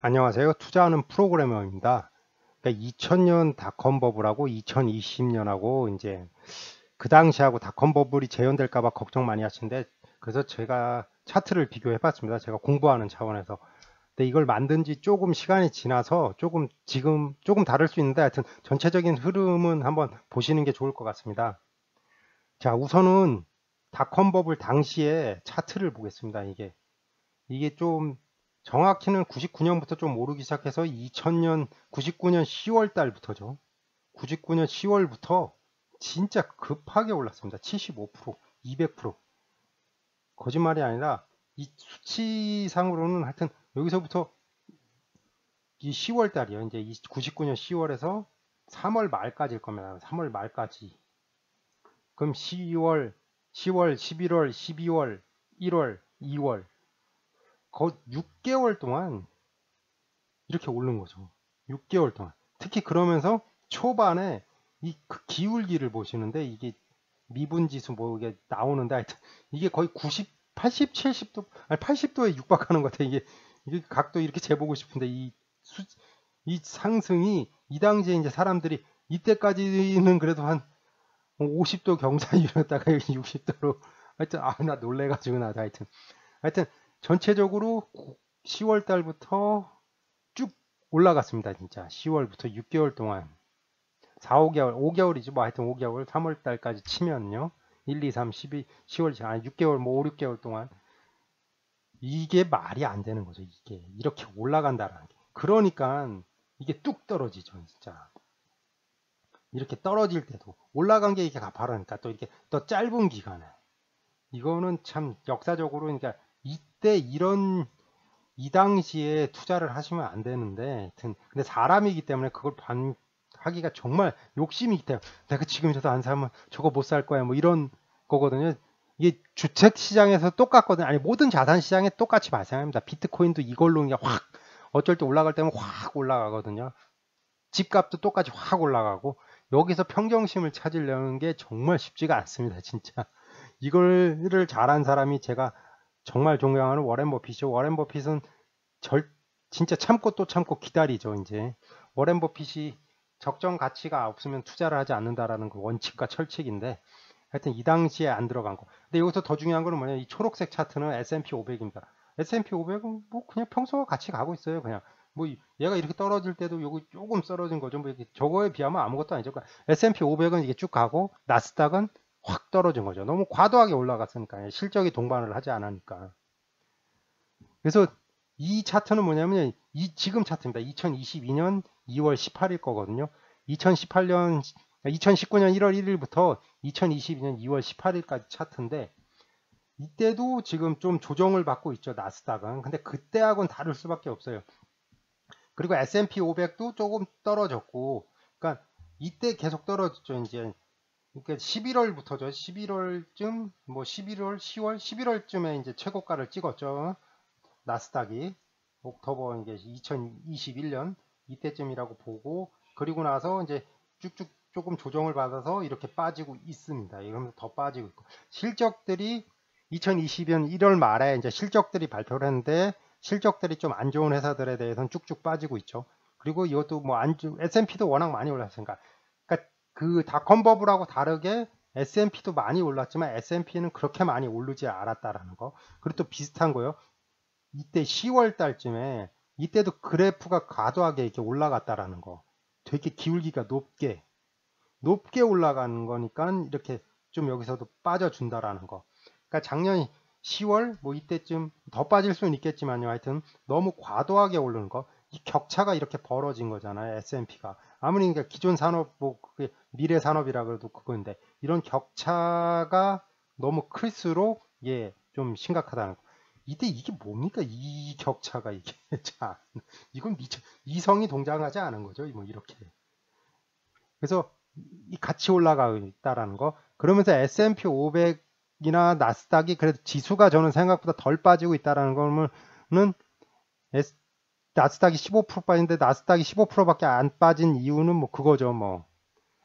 안녕하세요. 투자하는 프로그래머입니다. 그러니까 2000년 닷컴 버블하고 2020년하고 이제 그 당시하고 닷컴 버블이 재현될까 봐 걱정 많이 하시는데, 그래서 제가 차트를 비교해 봤습니다. 제가 공부하는 차원에서. 근데 이걸 만든 지 조금 시간이 지나서 조금 지금 조금 다를 수 있는데, 하여튼 전체적인 흐름은 한번 보시는 게 좋을 것 같습니다. 자, 우선은 닷컴 버블 당시에 차트를 보겠습니다. 이게 좀 정확히는 99년부터 좀 오르기 시작해서 2000년 99년 10월 달부터죠. 99년 10월부터 진짜 급하게 올랐습니다. 75%, 200%. 거짓말이 아니라 이 수치상으로는 하여튼 여기서부터 이 10월 달이요. 이제 99년 10월에서 3월 말까지일 겁니다. 3월 말까지. 그럼 10월, 10월, 11월, 12월, 1월, 2월. 거 6개월 동안 이렇게 오른 거죠. 6개월 동안. 특히 그러면서 초반에 이 기울기를 보시는데, 이게 미분지수 뭐 이게 나오는데, 하여튼 이게 거의 90, 80, 70도, 아니 80도에 육박하는 것 같아요. 이게 각도 이렇게 재보고 싶은데, 이 상승이 이 당시에 이제 사람들이 이때까지는 그래도 한 50도 경사이었다가 60도로 하여튼 나 놀래가지고 나도 하여튼 전체적으로 10월 달부터 쭉 올라갔습니다. 진짜 10월부터 6개월 동안 4, 5개월, 5개월이죠. 뭐 하여튼 5개월, 3월 달까지 치면요. 1, 2, 3, 12, 10월, 6개월, 뭐 5, 6개월 동안 이게 말이 안 되는 거죠. 이게 이렇게 올라간다라는 게. 그러니까 이게 뚝 떨어지죠. 진짜. 이렇게 떨어질 때도 올라간 게 이게 가파르니까 또 이렇게 더 짧은 기간에 이거는 참 역사적으로, 그러니까 이때 이 당시에 투자를 하시면 안 되는데, 하여튼 근데 사람이기 때문에 그걸 하기가 정말 욕심이기 때문에, 내가 지금이라도 안 사면 저거 못 살 거야 뭐 이런 거거든요. 이게 주택 시장에서 똑같거든요. 아니 모든 자산 시장에 똑같이 발생합니다. 비트코인도 이걸로 그냥 확 어쩔 때 올라갈 때면 확 올라가거든요. 집값도 똑같이 확 올라가고, 여기서 평정심을 찾으려는 게 정말 쉽지가 않습니다. 진짜 이거를 잘한 사람이 제가 정말 존경하는 워렌 버핏이죠. 워렌 버핏은 절 진짜 참고 또 참고 기다리죠. 이제 워렌 버핏이 적정 가치가 없으면 투자를 하지 않는다라는 그 원칙과 철칙인데, 하여튼 이 당시에 안 들어간 거. 근데 여기서 더 중요한 거는 뭐냐, 이 초록색 차트는 S&P 500입니다. S&P 500은 뭐 그냥 평소와 같이 가고 있어요. 그냥 뭐 얘가 이렇게 떨어질 때도 요거 조금 떨어진 거죠. 뭐 이렇게 저거에 비하면 아무것도 아니죠. 그러니까 S&P 500은 이게 쭉 가고 나스닥은 확 떨어진 거죠. 너무 과도하게 올라갔으니까, 실적이 동반을 하지 않으니까. 그래서 이 차트는 뭐냐면 이 지금 차트입니다. 2022년 2월 18일 거거든요. 2018년 2019년 1월 1일부터 2022년 2월 18일까지 차트인데, 이때도 지금 좀 조정을 받고 있죠. 나스닥은. 근데 그때하고는 다를 수밖에 없어요. 그리고 S&P 500도 조금 떨어졌고, 그러니까 이때 계속 떨어졌죠. 이제 그러니까 11월부터죠. 11월쯤 뭐 11월, 10월, 11월쯤에 이제 최고가를 찍었죠. 나스닥이 옥토버 이제 2021년 이때쯤이라고 보고, 그리고 나서 이제 쭉쭉 조금 조정을 받아서 이렇게 빠지고 있습니다. 이러면서 더 빠지고 있고, 실적들이 2020년 1월 말에 이제 실적들이 발표를 했는데, 실적들이 좀 안 좋은 회사들에 대해서는 쭉쭉 빠지고 있죠. 그리고 이것도 뭐 S&P도 워낙 많이 올랐으니까, 그러니까 그 닷컴 버블하고 다르게 S&P도 많이 올랐지만 S&P는 그렇게 많이 오르지 않았다라는 거. 그리고 또 비슷한 거요. 이때 10월 달쯤에 이때도 그래프가 과도하게 이렇게 올라갔다라는 거. 되게 기울기가 높게 올라가는 거니까 이렇게 좀 여기서도 빠져준다라는 거. 그러니까 작년 10월 뭐 이때쯤 더 빠질 수는 있겠지만요. 하여튼 너무 과도하게 오르는 거. 이 격차가 이렇게 벌어진 거잖아요. S&P가. 아무리 그러니까 기존 산업 뭐 그게 미래 산업이라 그래도 그건데, 이런 격차가 너무 클수록 좀 심각하다는 거. 이때 이게 뭡니까? 이 격차가 이게 자, 이건 미쳐 이성이 동장하지 않은 거죠. 뭐 이렇게. 그래서 이 같이 올라가고 있다라는 거. 그러면서 S&P 500이나 나스닥이 그래도 지수가 저는 생각보다 덜 빠지고 있다라는 거는, 나스닥이 15% 빠진데 나스닥이 15%밖에 안 빠진 이유는 뭐 그거죠. 뭐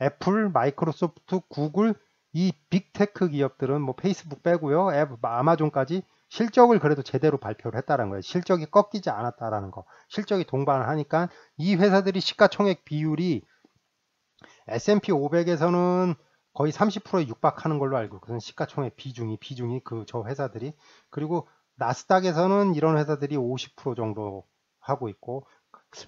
애플, 마이크로소프트, 구글, 이 빅테크 기업들은 뭐 페이스북 빼고요. 아마존까지 실적을 그래도 제대로 발표를 했다는 거예요. 실적이 꺾이지 않았다라는 거. 실적이 동반을 하니까 이 회사들이 시가총액 비율이 S&P 500에서는 거의 30%에 육박하는 걸로 알고 있거든요. 시가총액 비중이 저 회사들이. 그리고 나스닥에서는 이런 회사들이 50% 정도 하고 있고,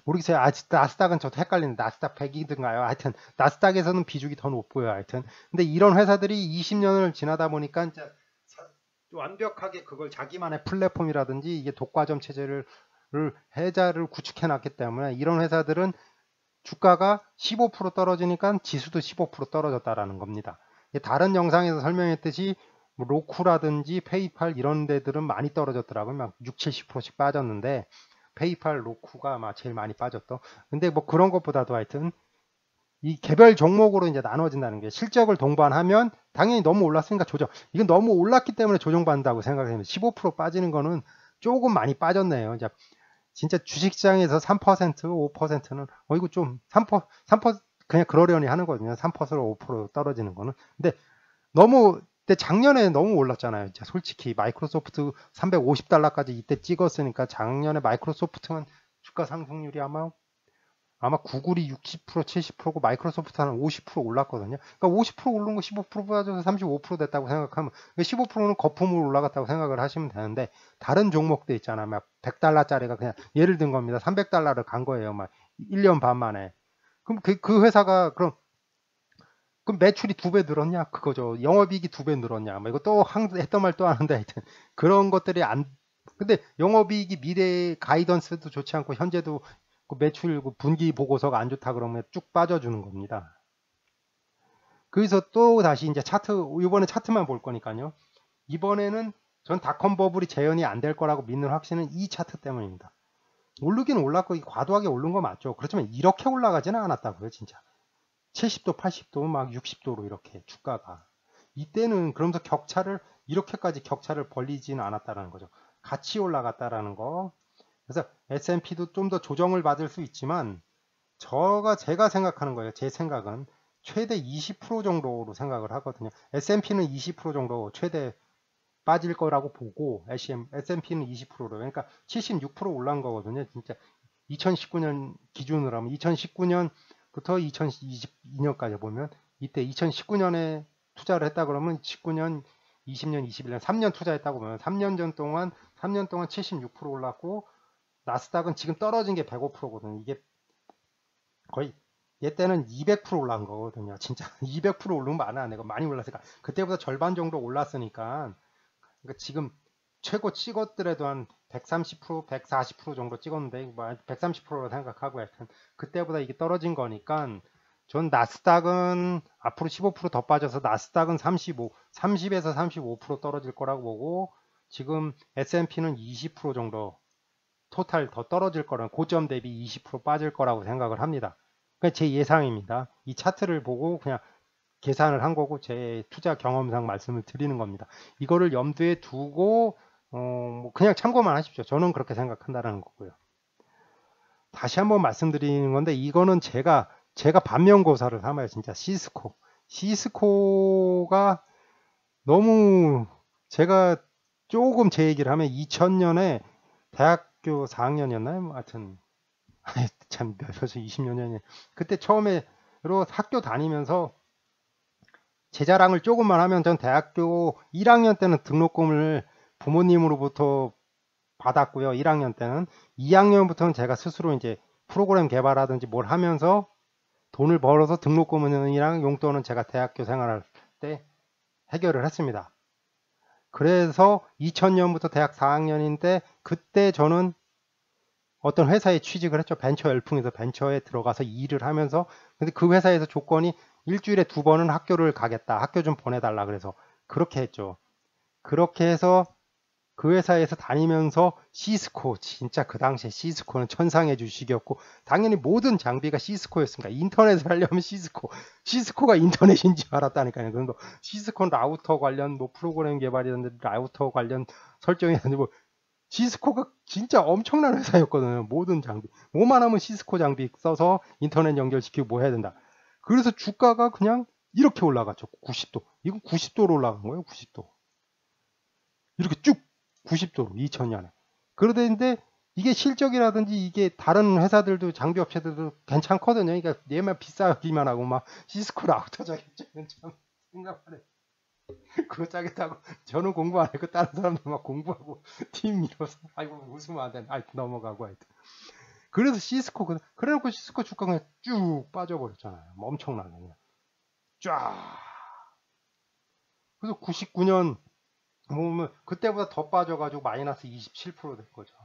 모르겠어요. 나스닥은 저도 헷갈리는데 나스닥 100이든가요. 하여튼 나스닥에서는 비중이 더 높고요. 하여튼 근데 이런 회사들이 20년을 지나다 보니까 이제 완벽하게 그걸 자기만의 플랫폼이라든지 이게 독과점 체제를 해자를 구축해 놨기 때문에 이런 회사들은 주가가 15% 떨어지니까 지수도 15% 떨어졌다라는 겁니다. 다른 영상에서 설명했듯이 뭐 로쿠라든지 페이팔 이런 데들은 많이 떨어졌더라고요. 막 6, 70%씩 빠졌는데 페이팔, 로쿠가 아마 제일 많이 빠졌던. 근데 뭐 그런 것보다도 하여튼 이 개별 종목으로 이제 나눠진다는 게 실적을 동반하면 당연히 너무 올랐으니까 조정. 이건 너무 올랐기 때문에 조정받는다고 생각합니다. 15% 빠지는 거는 조금 많이 빠졌네요. 이제 진짜 주식시장에서 3%, 5%는 이거 좀 3% 그냥 그러려니 하는 거거든요. 3%로 5% 떨어지는 거는. 근데 작년에 너무 올랐잖아요. 진짜 솔직히 마이크로소프트 350달러까지 이때 찍었으니까 작년에 마이크로소프트는 주가 상승률이 아마 구글이 60%, 70%고 마이크로소프트는 50% 올랐거든요. 그러니까 50% 오른 거 15% 빠져서 35% 됐다고 생각하면 15%는 거품으로 올라갔다고 생각을 하시면 되는데 다른 종목도 있잖아요. 막 100달러짜리가 그냥 예를 든 겁니다. 300달러를 간 거예요. 막 1년 반 만에. 그럼 그 회사가 그럼 매출이 2배 늘었냐? 그거죠. 영업이익이 2배 늘었냐? 뭐 이거 또 했던 말 또 하는데 하여튼 그런 것들이 근데 영업이익이 미래 가이던스도 좋지 않고 현재도 그 매출 분기 보고서가 안 좋다 그러면 쭉 빠져주는 겁니다. 그래서 또 다시 이제 이번에 차트만 볼 거니까요. 이번에는 전 닷컴 버블이 재현이 안 될 거라고 믿는 확신은 이 차트 때문입니다. 오르긴 올랐고 과도하게 오른 거 맞죠. 그렇지만 이렇게 올라가지는 않았다고요, 진짜. 70도, 80도, 막 60도로 이렇게 주가가. 이때는 그러면서 이렇게까지 격차를 벌리지는 않았다라는 거죠. 같이 올라갔다라는 거. 그래서 S&P도 좀 더 조정을 받을 수 있지만 제가 생각하는 거예요. 제 생각은 최대 20% 정도로 생각을 하거든요. S&P는 20% 정도 최대 빠질 거라고 보고 S&P는 20%로 그러니까 76% 올라온 거거든요. 진짜 2019년 기준으로 하면 2019년부터 2022년까지 보면 이때 2019년에 투자를 했다 그러면 19년, 20년, 21년 3년 투자했다고 보면 3년 동안 76% 올랐고 나스닥은 지금 떨어진 게 105%거든요. 이게 거의 얘때는 200% 올라간 거거든요. 진짜 200% 오른 거 많아. 내가 많이 올랐으니까 그때보다 절반 정도 올랐으니까 그러니까 지금 최고 찍었더라도 한 130%, 140% 정도 찍었는데 130%로 생각하고 약간 그때보다 이게 떨어진 거니까 전 나스닥은 앞으로 15%더 빠져서 나스닥은 30에서 35% 떨어질 거라고 보고 지금 S&P는 20% 정도 토탈 더 떨어질 거라는 고점 대비 20% 빠질 거라고 생각을 합니다. 그러니까 제 예상입니다. 이 차트를 보고 그냥 계산을 한 거고 제 투자 경험상 말씀을 드리는 겁니다. 이거를 염두에 두고 뭐 그냥 참고만 하십시오. 저는 그렇게 생각한다는 거고요. 다시 한번 말씀드리는 건데 이거는 제가 반면교사를 삼아요. 진짜 시스코가 너무 제가 조금 제 얘기를 하면 2000년에 대학교 4학년이었나요? 하여튼 참 벌써 20년 전에 그때 처음에로 학교 다니면서 제 자랑을 조금만 하면 전 대학교 1학년 때는 등록금을 부모님으로부터 받았고요. 1학년 때는 2학년부터는 제가 스스로 이제 프로그램 개발하든지 뭘 하면서 돈을 벌어서 등록금이랑 용돈은 제가 대학교 생활할 때 해결을 했습니다. 그래서 2000년부터 대학 4학년인데 그때 저는 어떤 회사에 취직을 했죠. 벤처 열풍에서 벤처에 들어가서 일을 하면서 근데 그 회사에서 조건이 일주일에 2번은 학교를 가겠다. 학교 좀 보내달라. 그래서 그렇게 했죠. 그렇게 해서 그 회사에서 다니면서 시스코 진짜 그 당시에 시스코는 천상의 주식이었고 당연히 모든 장비가 시스코였으니까 인터넷을 하려면 시스코가 인터넷인 줄 알았다니까요. 그런데 시스코는 라우터 관련 뭐 프로그램 개발이었는데 라우터 관련 설정이었는데 뭐 시스코가 진짜 엄청난 회사였거든요. 모든 장비. 뭐만 하면 시스코 장비 써서 인터넷 연결시키고 뭐 해야 된다. 그래서 주가가 그냥 이렇게 올라갔죠. 90도. 이거 90도로 올라간 거예요. 90도. 이렇게 쭉 90도로 2000년에. 그러는데 이게 실적이라든지 이게 다른 회사들도 장비업체들도 괜찮거든요. 그러니까 얘만 비싸기만 하고 막 시스코를 아웃하자겠죠. 참 생각만 해. 그거 짜겠다고 저는 공부 안 했고 다른 사람들 막 공부하고 팀 밀어서 아이고 웃으면 안 돼. 하여튼 넘어가고 하여튼. 그래서 시스코 그래놓고 시스코 주가가 그냥 쭉 빠져버렸잖아요. 뭐 엄청나게 그냥 쫙. 그래서 99년 보면 그때보다 더 빠져가지고 마이너스 27%된 거죠.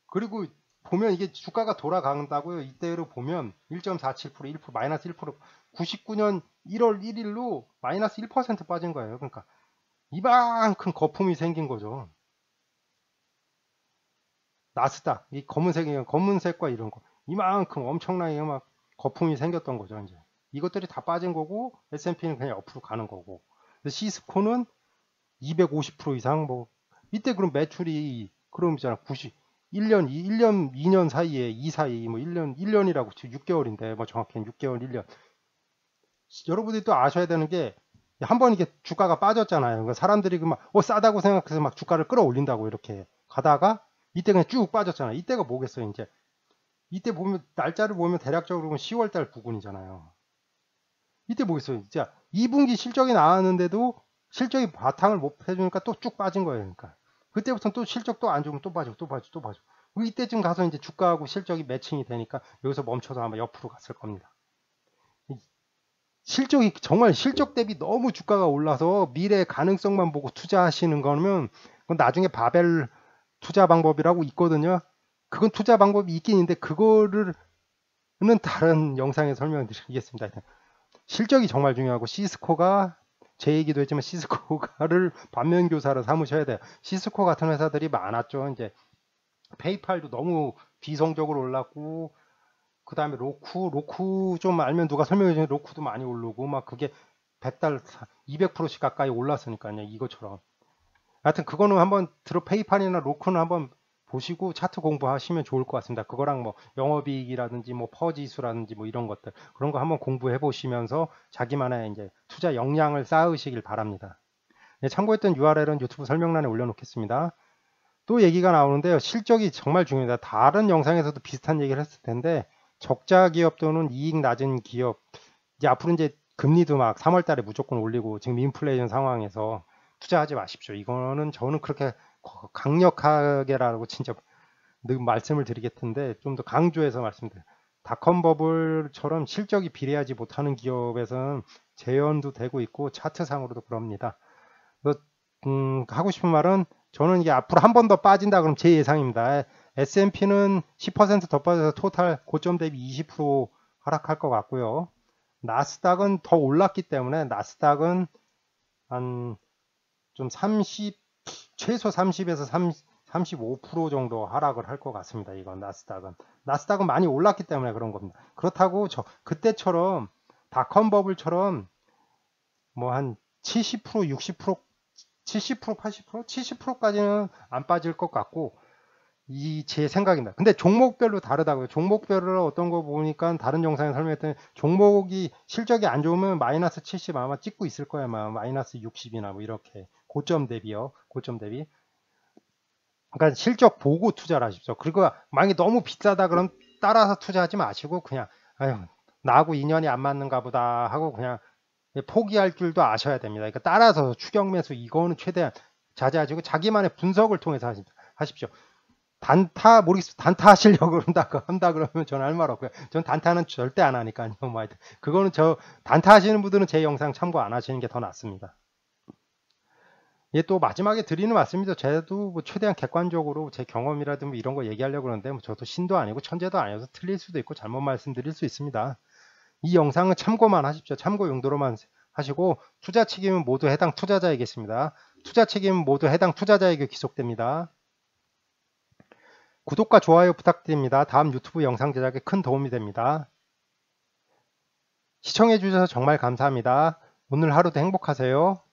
그리고 보면 이게 주가가 돌아간다고요. 이때로 보면 1.47%, 1%, 마이너스 1%, 99년 1월 1일로 마이너스 1% 빠진 거예요. 그러니까 이만큼 거품이 생긴 거죠. 나스닥, 이 검은색과 이런 거. 이만큼 엄청나게 막 거품이 생겼던 거죠. 이제 이것들이 다 빠진 거고, S&P는 그냥 옆으로 가는 거고. 시스코는 250% 이상 뭐, 이때 그럼 매출이, 그럼 있잖아. 1년, 1년, 2년 사이에, 이 사이, 뭐 1년이라고, 6개월인데, 뭐 정확히는 6개월, 1년. 여러분들이 또 아셔야 되는 게, 한 번 이게 주가가 빠졌잖아요. 그러니까 사람들이 그 막, 싸다고 생각해서 막 주가를 끌어올린다고 이렇게 가다가, 이때 그냥 쭉 빠졌잖아요. 이때가 뭐겠어요, 이제. 이때 보면, 날짜를 보면 대략적으로 10월달 부근이잖아요. 이때 뭐겠어요. 진짜 2분기 실적이 나왔는데도 실적이 바탕을 못 해주니까 또 쭉 빠진 거예요. 그러니까. 그때부터는 또 실적 또 안 좋으면 또 빠지고 또 빠지고 또 빠지고. 이때쯤 가서 이제 주가하고 실적이 매칭이 되니까 여기서 멈춰서 아마 옆으로 갔을 겁니다. 실적이 정말 실적 대비 너무 주가가 올라서 미래 가능성만 보고 투자하시는 거면 그건 나중에 바벨 투자 방법이라고 있거든요. 그건 투자 방법이 있긴 있는데 그거를 는 다른 영상에 설명드리겠습니다. 실적이 정말 중요하고 시스코가 제 얘기도 했지만 시스코를 반면교사로 삼으셔야 돼요. 시스코 같은 회사들이 많았죠. 이제 페이팔도 너무 비성적으로 올랐고 그 다음에 로쿠 좀 알면 누가 설명해 주면 로쿠도 많이 오르고 막 그게 100달러 200%씩 가까이 올랐으니까요. 이것처럼. 하여튼 그거는 한번 페이팔이나 로쿠는 한번 보시고 차트 공부하시면 좋을 것 같습니다. 그거랑 뭐 영업이익이라든지 뭐 퍼지수라든지 뭐 이런 것들 그런 거 한번 공부해 보시면서 자기만의 이제 투자 역량을 쌓으시길 바랍니다. 네, 참고했던 URL은 유튜브 설명란에 올려놓겠습니다. 또 얘기가 나오는데요. 실적이 정말 중요합니다. 다른 영상에서도 비슷한 얘기를 했을 텐데 적자 기업 또는 이익 낮은 기업 이제 앞으로 이제 금리도 막 3월 달에 무조건 올리고 지금 인플레이션 상황에서 투자하지 마십시오. 이거는 저는 그렇게 강력하게라고 진짜 늘 말씀을 드리겠는데 좀 더 강조해서 말씀드려요. 닷컴 버블처럼 실적이 비례하지 못하는 기업에서는 재현도 되고 있고 차트상으로도 그럽니다. 하고 싶은 말은 저는 이게 앞으로 한 번 더 빠진다 그럼 제 예상입니다. S&P는 10% 더 빠져서 토탈 고점 대비 20% 하락할 것 같고요. 나스닥은 더 올랐기 때문에 나스닥은 한 좀 30, 최소 30에서 35% 정도 하락을 할 것 같습니다. 이건 나스닥은 많이 올랐기 때문에 그런 겁니다. 그렇다고 그때처럼 닷컴 버블처럼 뭐 한 70%, 60%, 70%, 80%, 70%까지는 안 빠질 것 같고 제 생각입니다. 근데 종목별로 다르다고요. 종목별로 어떤 거 보니까 다른 영상에 설명했더니 종목이 실적이 안 좋으면 마이너스 70 아마 찍고 있을 거야. 아마 마이너스 60이나 뭐 이렇게 고점 대비요. 고점 대비. 그러니까 실적 보고 투자를 하십시오. 그리고 만약에 너무 비싸다 그럼 따라서 투자하지 마시고 그냥 아유 나하고 인연이 안 맞는가 보다 하고 그냥 포기할 줄도 아셔야 됩니다. 그러니까 따라서 추격 매수 이거는 최대한 자제하시고 자기만의 분석을 통해서 하십시오. 단타 모르겠습니다. 단타 하시려고 한다 그러면 저는 할 말 없고요. 전 단타는 절대 안 하니까요. 뭐 하여튼 그거는 단타 하시는 분들은 제 영상 참고 안 하시는 게 더 낫습니다. 예, 또 마지막에 드리는 말씀입니다. 저도 뭐 최대한 객관적으로 제 경험이라든지 뭐 이런 거 얘기하려고 그러는데 뭐 저도 신도 아니고 천재도 아니어서 틀릴 수도 있고 잘못 말씀드릴 수 있습니다. 이 영상은 참고만 하십시오. 참고 용도로만 하시고 투자 책임은 모두 해당 투자자에게있습니다. 투자 책임은 모두 해당 투자자에게 귀속됩니다. 구독과 좋아요 부탁드립니다. 다음 유튜브 영상 제작에 큰 도움이 됩니다. 시청해 주셔서 정말 감사합니다. 오늘 하루도 행복하세요.